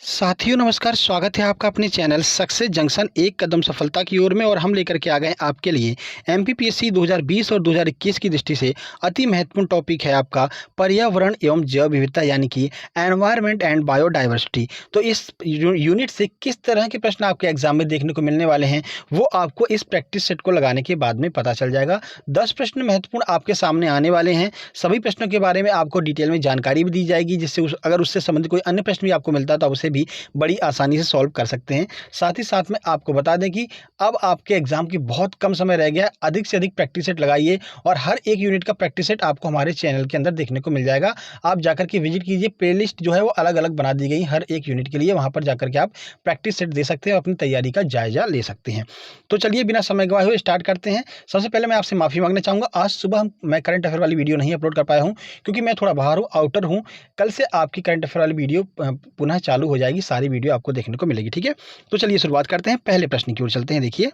साथियों नमस्कार, स्वागत है आपका अपने चैनल सक्सेस जंक्शन एक कदम सफलता की ओर में। और हम लेकर के आ गए आपके लिए एमपीपीएससी 2020 और 2021 की दृष्टि से अति महत्वपूर्ण टॉपिक है आपका पर्यावरण एवं जैव विविधता यानी कि एनवायरनमेंट एंड बायोडाइवर्सिटी। तो इस यूनिट से किस तरह के प्रश्न आपके एग्जाम में देखने को मिलने वाले हैं वो आपको इस प्रैक्टिस सेट को लगाने के बाद में पता चल जाएगा। 10 प्रश्न महत्वपूर्ण आपके सामने आने वाले हैं। सभी प्रश्नों के बारे में आपको डिटेल में जानकारी भी दी जाएगी, जिससे अगर उससे संबंधित कोई अन्य प्रश्न भी आपको मिलता है तो आप उसे भी बड़ी आसानी से सॉल्व कर सकते हैं। साथ ही साथ में आपको बता दें कि अब आपके एग्जाम की बहुत कम समय रह गया है। अधिक से अधिक प्रैक्टिस सेट लगाइए और हर एक यूनिट का प्रैक्टिस सेट आपको हमारे चैनल के अंदर देखने को मिल जाएगा। आप जाकर के विजिट कीजिए, प्लेलिस्ट जो है वो अलग अलग बना दी गई हर एक यूनिट के लिए। वहां पर जाकर के आप प्रैक्टिस सेट दे सकते हैं और अपनी तैयारी का जायजा ले सकते हैं। तो चलिए बिना समय गवाए हुए स्टार्ट करते हैं। सबसे पहले मैं आपसे माफी मांगना चाहूंगा, आज सुबह मैं करंट अफेयर वाली वीडियो नहीं अपलोड कर पाया हूं क्योंकि मैं थोड़ा बाहर हूं, आउटर हूं। कल से आपकी करंट अफेयर वाली वीडियो पुनः चालू हो जाएगी, सारी वीडियो आपको देखने को मिलेगी। ठीक है, तो चलिए शुरुआत करते हैं, पहले प्रश्न की ओर चलते हैं। देखिए,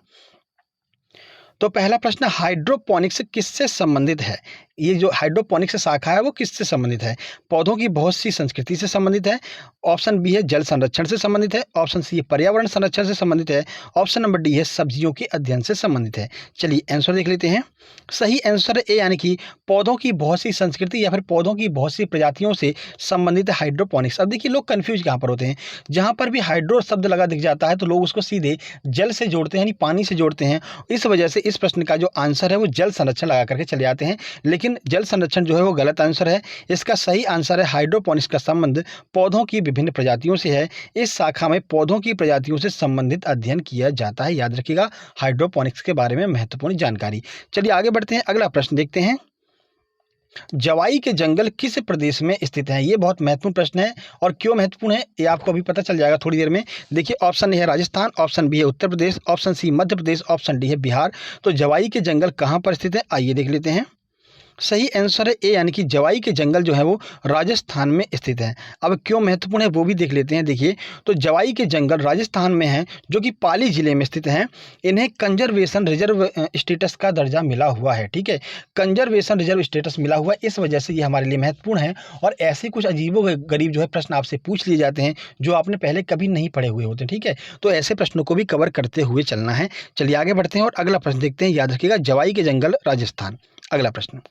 तो पहला प्रश्न, हाइड्रोपोनिक्स किससे संबंधित है? ये जो हाइड्रोपोनिक्स शाखा है वो किससे संबंधित है? पौधों की बहुत सी संस्कृति से संबंधित है। ऑप्शन बी है जल संरक्षण से संबंधित है। ऑप्शन सी है पर्यावरण संरक्षण से संबंधित है। ऑप्शन नंबर डी है सब्जियों के अध्ययन से संबंधित है। चलिए आंसर देख लेते हैं। सही आंसर ए यानी कि पौधों की बहुत सी संस्कृति या फिर पौधों की बहुत सी प्रजातियों से संबंधित है हाइड्रोपोनिक्स। अब देखिए, लोग कंफ्यूज कहाँ पर होते हैं, जहां पर भी हाइड्रो शब्द लगा दिख जाता है तो लोग उसको सीधे जल से जोड़ते हैं, यानी पानी से जोड़ते हैं। इस वजह से इस प्रश्न का जो आंसर है वो जल संरक्षण लगा करके चले जाते हैं, लेकिन जल संरक्षण जो है वो गलत आंसर है। इसका सही आंसर है हाइड्रोपोनिक्स का संबंध पौधों की विभिन्न प्रजातियों से है। इस शाखा में पौधों की प्रजातियों से संबंधित अध्ययन किया जाता है। याद रखिएगा हाइड्रोपोनिक्स के बारे में महत्वपूर्ण जानकारी। चलिए आगे बढ़ते हैं, अगला प्रश्न देखते हैं। जवाई के जंगल किस प्रदेश में स्थित है? ये बहुत महत्वपूर्ण प्रश्न है और क्यों महत्वपूर्ण है ये आपको अभी पता चल जाएगा थोड़ी देर में। देखिए, ऑप्शन ए है राजस्थान, ऑप्शन बी है Uttar Pradesh, option C Madhya Pradesh, option D है बिहार। तो जवाई के जंगल कहाँ पर स्थित है, आइए देख लेते हैं। सही आंसर है ए यानी कि जवाई के जंगल जो है वो राजस्थान में स्थित है। अब क्यों महत्वपूर्ण है वो भी देख लेते हैं। देखिए, तो जवाई के जंगल राजस्थान में हैं, जो कि पाली जिले में स्थित हैं। इन्हें कंजर्वेशन रिजर्व स्टेटस का दर्जा मिला हुआ है। ठीक है, कंजर्वेशन रिजर्व स्टेटस मिला हुआ है, इस वजह से ये हमारे लिए महत्वपूर्ण है। और ऐसे कुछ अजीबो गरीब जो है प्रश्न आपसे पूछ लिए जाते हैं जो आपने पहले कभी नहीं पढ़े हुए होते। ठीक है, तो ऐसे प्रश्नों को भी कवर करते हुए चलना है। चलिए आगे बढ़ते हैं और अगला प्रश्न देखते हैं। याद रखिएगा जवाई के जंगल राजस्थान। अगला प्रश्न,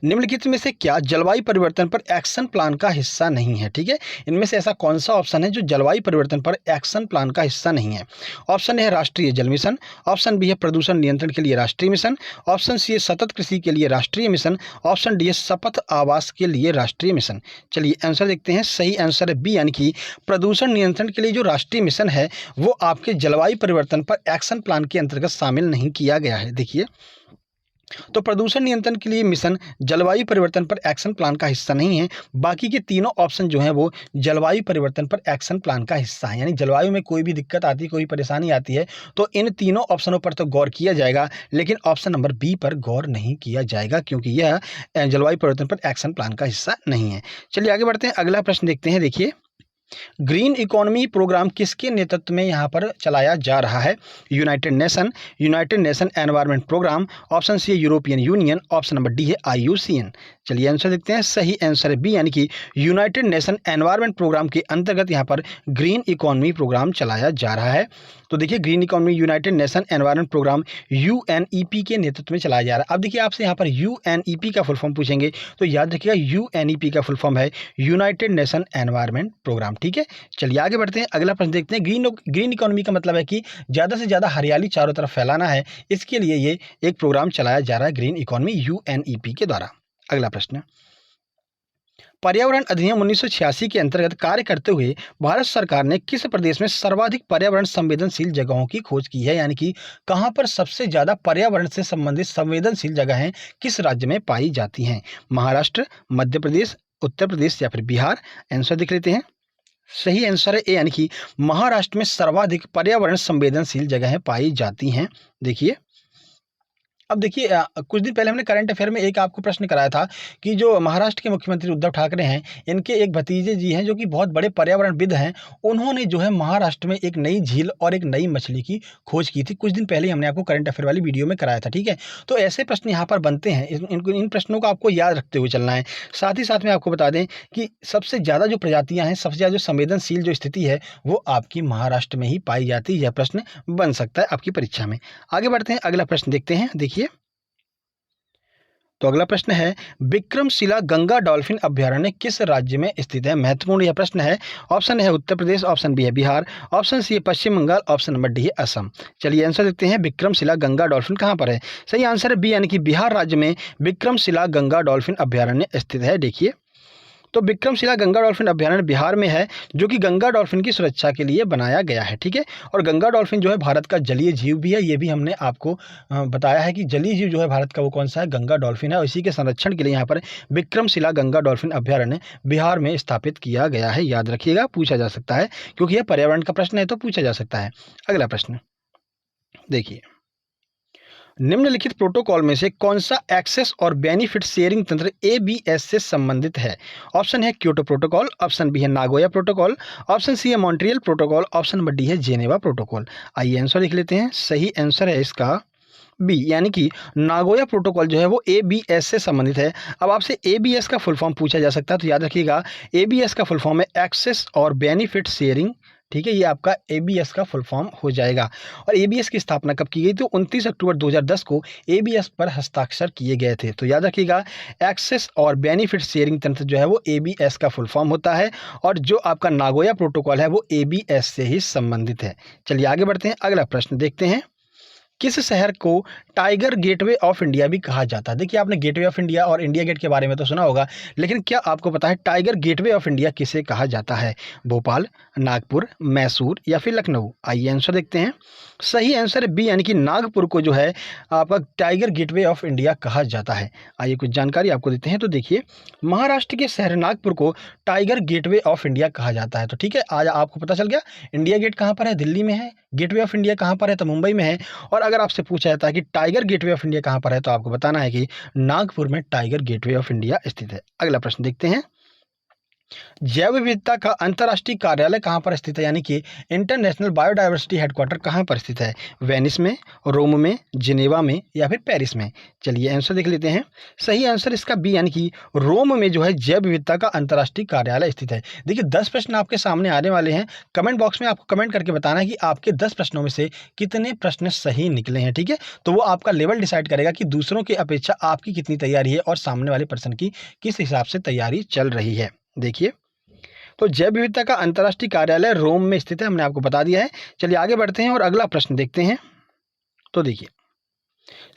निम्नलिखित में से क्या जलवायु परिवर्तन पर एक्शन प्लान का हिस्सा नहीं है? ठीक है, इनमें से ऐसा कौन सा ऑप्शन है जो जलवायु परिवर्तन पर एक्शन प्लान का हिस्सा नहीं है? ऑप्शन ए है राष्ट्रीय जल मिशन, ऑप्शन बी है प्रदूषण नियंत्रण के लिए राष्ट्रीय मिशन, ऑप्शन सी है सतत कृषि के लिए राष्ट्रीय मिशन, ऑप्शन डी है शपथ आवास के लिए राष्ट्रीय मिशन। चलिए आंसर देखते हैं। सही आंसर है बी यानी कि प्रदूषण नियंत्रण के लिए जो राष्ट्रीय मिशन है वो आपके जलवायु परिवर्तन पर एक्शन प्लान के अंतर्गत शामिल नहीं किया गया है। देखिए, तो प्रदूषण नियंत्रण के लिए मिशन जलवायु परिवर्तन पर एक्शन प्लान का हिस्सा नहीं है। बाकी के तीनों ऑप्शन जो हैं वो जलवायु परिवर्तन पर एक्शन प्लान का हिस्सा है। यानी जलवायु में कोई भी दिक्कत आती है, कोई परेशानी आती है तो इन तीनों ऑप्शनों पर तो गौर किया जाएगा, लेकिन ऑप्शन नंबर बी पर गौर नहीं किया जाएगा क्योंकि यह जलवायु परिवर्तन पर एक्शन प्लान का हिस्सा नहीं है। चलिए आगे बढ़ते हैं, अगला प्रश्न देखते हैं। देखिए, ग्रीन इकोनॉमी प्रोग्राम किसके नेतृत्व में यहाँ पर चलाया जा रहा है? United Nation Environment Programme, option C है European Union, option number D है IUCN। चलिए आंसर देखते हैं। सही आंसर है बी यानी कि यूनाइटेड नेशन एनवायरनमेंट प्रोग्राम के अंतर्गत यहाँ पर ग्रीन इकोनॉमी प्रोग्राम चलाया जा रहा है। तो देखिए, green economy United Nation Environment Programme UNEP के नेतृत्व में चलाया जा रहा है। अब देखिए, आपसे यहाँ पर UNEP का फुल फॉर्म पूछेंगे तो याद रखिएगा UNEP का फुल फॉर्म है यूनाइटेड नेशन एनवायरनमेंट प्रोग्राम। ठीक है, चलिए आगे बढ़ते हैं, अगला प्रश्न देखते हैं। ग्रीन इकोनॉमी का मतलब है कि ज़्यादा से ज़्यादा हरियाली चारों तरफ फैलाना है, इसके लिए ये एक प्रोग्राम चलाया जा रहा है ग्रीन इकोनॉमी UNEP के द्वारा। अगला प्रश्न, पर्यावरण अधिनियम 1986 के अंतर्गत कार्य करते हुए भारत सरकार ने किस प्रदेश में सर्वाधिक पर्यावरण संवेदनशील जगहों की खोज की है? यानी कि कहां पर सबसे ज्यादा पर्यावरण से संबंधित संवेदनशील जगहें किस राज्य में पाई जाती हैं? महाराष्ट्र, मध्य प्रदेश, उत्तर प्रदेश या फिर बिहार? आंसर देख लेते हैं। सही आंसर है ए यानी कि महाराष्ट्र में सर्वाधिक पर्यावरण संवेदनशील जगहें पाई जाती हैं। देखिए, अब देखिए कुछ दिन पहले हमने करंट अफेयर में एक आपको प्रश्न कराया था कि जो महाराष्ट्र के मुख्यमंत्री उद्धव ठाकरे हैं, इनके एक भतीजे जी हैं जो कि बहुत बड़े पर्यावरणविद हैं। उन्होंने जो है महाराष्ट्र में एक नई झील और एक नई मछली की खोज की थी। कुछ दिन पहले ही हमने आपको करंट अफेयर वाली वीडियो में कराया था, ठीक है? तो ऐसे प्रश्न यहाँ पर बनते हैं। इन प्रश्नों को आपको याद रखते हुए चलना है। साथ ही साथ में आपको बता दें कि सबसे ज़्यादा जो प्रजातियाँ हैं, सबसे ज़्यादा जो संवेदनशील जो स्थिति है, वो आपकी महाराष्ट्र में ही पाई जाती है। यह प्रश्न बन सकता है आपकी परीक्षा में। आगे बढ़ते हैं, अगला प्रश्न देखते हैं। देखिए, तो अगला प्रश्न है, विक्रमशिला गंगा डॉल्फिन अभयारण्य किस राज्य में स्थित है? महत्वपूर्ण यह प्रश्न है। ऑप्शन है उत्तर प्रदेश, ऑप्शन बी है बिहार, ऑप्शन सी है पश्चिम बंगाल, ऑप्शन नंबर डी है असम। चलिए आंसर देखते हैं, विक्रमशिला गंगा डॉल्फिन कहाँ पर है? सही आंसर है बी, यानी कि बिहार राज्य में विक्रमशिला गंगा डॉल्फिन अभयारण्य स्थित है। देखिए, तो विक्रमशिला गंगा डॉल्फिन अभयारण्य बिहार में है, जो कि गंगा डॉल्फिन की सुरक्षा के लिए बनाया गया है, ठीक है? और गंगा डॉल्फिन जो है भारत का जलीय जीव भी है। ये भी हमने आपको बताया है कि जलीय जीव जो है भारत का वो कौन सा है? गंगा डॉल्फिन है। और इसी के संरक्षण के लिए यहाँ पर विक्रमशिला गंगा डॉल्फिन अभयारण्य बिहार में स्थापित किया गया है। याद रखिएगा, पूछा जा सकता है, क्योंकि यह पर्यावरण का प्रश्न है तो पूछा जा सकता है। अगला प्रश्न देखिए, निम्नलिखित प्रोटोकॉल में से कौन सा एक्सेस और बेनिफिट शेयरिंग तंत्र एबीएस से संबंधित है? ऑप्शन है क्योटो प्रोटोकॉल, ऑप्शन बी है नागोया प्रोटोकॉल, ऑप्शन सी है Montreal protocol, option number D है जेनेवा प्रोटोकॉल। आइए आंसर देख लेते हैं। सही आंसर है इसका बी, यानी कि नागोया प्रोटोकॉल जो है वो एबीएस से संबंधित है। अब आपसे एबीएस का फुल फॉर्म पूछा जा सकता है, तो याद रखिएगा एबीएस का फुल फॉर्म है एक्सेस और बेनिफिट शेयरिंग, ठीक है? ये आपका एबीएस का फुल फॉर्म हो जाएगा। और एबीएस की स्थापना कब की गई? तो 29 अक्टूबर 2010 को एबीएस पर हस्ताक्षर किए गए थे। तो याद रखिएगा, एक्सेस और बेनिफिट शेयरिंग तंत्र जो है वो एबीएस का फुल फॉर्म होता है, और जो आपका नागोया प्रोटोकॉल है वो एबीएस से ही संबंधित है। चलिए आगे बढ़ते हैं, अगला प्रश्न देखते हैं। किस शहर को टाइगर गेटवे ऑफ इंडिया भी कहा जाता है? देखिए, आपने गेटवे ऑफ इंडिया और इंडिया गेट के बारे में तो सुना होगा, लेकिन क्या आपको पता है टाइगर गेटवे ऑफ इंडिया किसे कहा जाता है? भोपाल, नागपुर, मैसूर या फिर लखनऊ? आइए आंसर देखते हैं। सही आंसर है बी, यानी कि नागपुर को जो है आपका टाइगर गेटवे ऑफ इंडिया कहा जाता है। आइए कुछ जानकारी आपको देते हैं। तो देखिए, महाराष्ट्र के शहर नागपुर को टाइगर गेटवे ऑफ इंडिया कहा जाता है। तो ठीक है, आज आपको पता चल गया इंडिया गेट कहाँ पर है? दिल्ली में है। गेटवे ऑफ इंडिया कहाँ पर है? तो मुंबई में है। और अगर आपसे पूछा जाता है कि टाइगर गेटवे ऑफ इंडिया कहाँ पर है, तो आपको बताना है कि नागपुर में टाइगर गेटवे ऑफ इंडिया स्थित है। अगला प्रश्न देखते हैं। जैव विविधता का अंतर्राष्ट्रीय कार्यालय कहाँ पर स्थित है? यानी कि इंटरनेशनल बायोडायवर्सिटी हेडक्वार्टर कहाँ पर स्थित है? वेनिस में, रोम में, जिनेवा में या फिर पेरिस में? चलिए आंसर देख लेते हैं। सही आंसर इसका बी, यानी कि रोम में जो है जैव विविधता का अंतर्राष्ट्रीय कार्यालय स्थित है। देखिए, 10 प्रश्न आपके सामने आने वाले हैं। कमेंट बॉक्स में आपको कमेंट करके बताना है कि आपके 10 प्रश्नों में से कितने प्रश्न सही निकले हैं, ठीक है? तो वो आपका लेवल डिसाइड करेगा कि दूसरों की अपेक्षा आपकी कितनी तैयारी है और सामने वाले पर्सन की किस हिसाब से तैयारी चल रही है। देखिए, तो जैव विविधता का अंतर्राष्ट्रीय कार्यालय रोम में स्थित है, हमने आपको बता दिया है। चलिए आगे बढ़ते हैं और अगला प्रश्न देखते हैं। तो देखिए,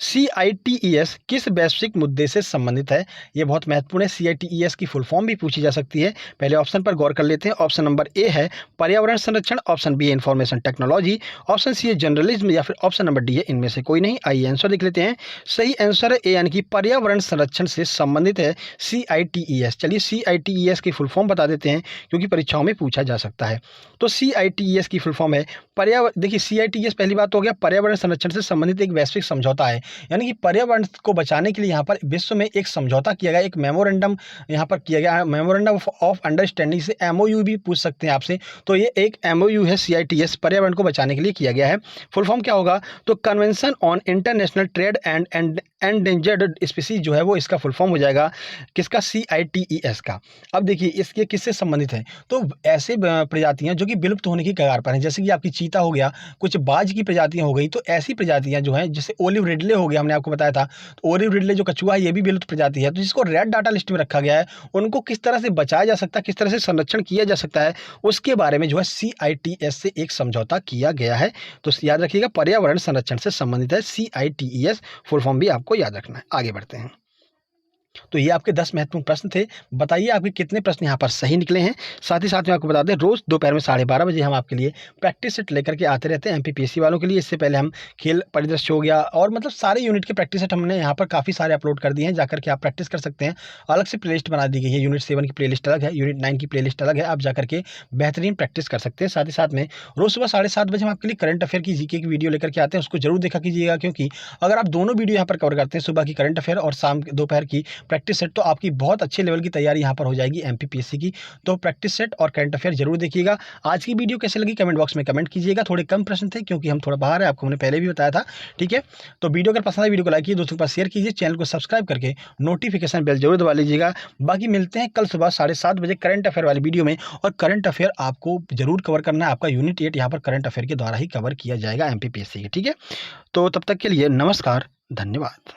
CITES किस वैश्विक मुद्दे से संबंधित है? ये बहुत महत्वपूर्ण है। CITES की फुल फॉर्म भी पूछी जा सकती है। पहले ऑप्शन पर गौर कर लेते हैं। ऑप्शन नंबर ए है पर्यावरण संरक्षण, ऑप्शन बी है इंफॉर्मेशन टेक्नोलॉजी, ऑप्शन सी है जर्नलिज्म या फिर ऑप्शन नंबर डी है इनमें से कोई नहीं। आइए आंसर देख लेते हैं। सही आंसर है ए, यानी कि पर्यावरण संरक्षण से संबंधित है CITES। चलिए CITES की फुल फॉर्म बता देते हैं, क्योंकि परीक्षाओं में पूछा जा सकता है। तो CITES की फुल फॉर्म है पर्यावरण। देखिए, CITES पहली बात तो हो गया पर्यावरण संरक्षण से संबंधित एक वैश्विक समझौता है, यानी कि पर्यावरण को बचाने के लिए यहाँ पर विश्व में एक समझौता किया गया, एक मेमोरेंडम यहाँ पर किया गया है। मेमोरेंडम ऑफ अंडरस्टैंडिंग से MOU भी पूछ सकते हैं आपसे। तो ये एक MOU है CITES, पर्यावरण को बचाने के लिए किया गया है। फुल फॉर्म क्या होगा? तो convention on international trade and endangered species जो है वो इसका फुल फॉर्म हो जाएगा किसका? CITES का। अब देखिए, इसके किससे संबंधित है? तो ऐसे प्रजातियां जो कि विलुप्त होने की कगार पर हैं, जैसे कि आपकी चीता हो गया, कुछ बाज की प्रजातियां हो गई। तो ऐसी प्रजातियां जो हैं, जैसे ओलिव रिडले हो गया, हमने आपको बताया था। तो ओलिव रिडले जो कछुआ है, ये भी विलुप्त प्रजाति है। तो जिसको रेड डाटा लिस्ट में रखा गया है, उनको किस तरह से बचाया जा सकता है, किस तरह से संरक्षण किया जा सकता है, उसके बारे में जो है CITES से एक समझौता किया गया है। तो याद रखिएगा, पर्यावरण संरक्षण से संबंधित है CITES। फुल फॉर्म भी आपको याद रखना है। आगे बढ़ते हैं। तो ये आपके 10 महत्वपूर्ण प्रश्न थे। बताइए आपके कितने प्रश्न यहाँ पर सही निकले हैं। साथ ही साथ मैं आपको बता दें, रोज़ दोपहर में 12:30 बजे हम आपके लिए प्रैक्टिस सेट लेकर के आते रहते हैं एमपीपीएससी वालों के लिए। इससे पहले हम खेल परिदृश्य हो गया और मतलब सारे यूनिट के प्रैक्टिस सेट हमने यहाँ पर काफ़ी सारे अपलोड कर दिए हैं, जाकर के आप प्रैक्टिस कर सकते हैं। अलग से प्लेलिस्ट बना दी गई है, यूनिट 7 की प्लेलिस्ट अलग है, यूनिट 9 की प्लेलिस्ट अलग है। आप जाकर के बेहतरीन प्रैक्टिस कर सकते हैं। साथ ही साथ में रोज़ सुबह 7:30 बजे हम आपके लिए करंट अफेयर की जीके की वीडियो लेकर के आते हैं, उसको जरूर देखा कीजिएगा, क्योंकि अगर आप दोनों वीडियो यहाँ पर कवर करते हैं, सुबह की करंट अफेयर और दोपहर की प्रैक्टिस सेट, तो आपकी बहुत अच्छे लेवल की तैयारी यहाँ पर हो जाएगी एमपीपीएससी की। तो प्रैक्टिस सेट और करंट अफेयर जरूर देखिएगा। आज की वीडियो कैसे लगी कमेंट बॉक्स में कमेंट कीजिएगा। थोड़े कम प्रश्न थे क्योंकि हम थोड़ा बाहर है, आपको हमने पहले भी बताया था। ठीक है, तो वीडियो अगर पसंद है वीडियो को लाइक कीजिए, दोस्तों के पास शेयर कीजिए, चैनल को सब्सक्राइब करके नोटिफिकेशन बेल जरूर दबा लीजिएगा। बाकी मिलते हैं कल सुबह 7:30 बजे करंट अफेयर वाली वीडियो में। और करंट अफेयर आपको जरूर कवर करना है, आपका यूनिट 8 यहाँ पर करंट अफेयर के द्वारा ही कवर किया जाएगा एमपीपीएससी के। ठीक है, तो तब तक के लिए नमस्कार, धन्यवाद।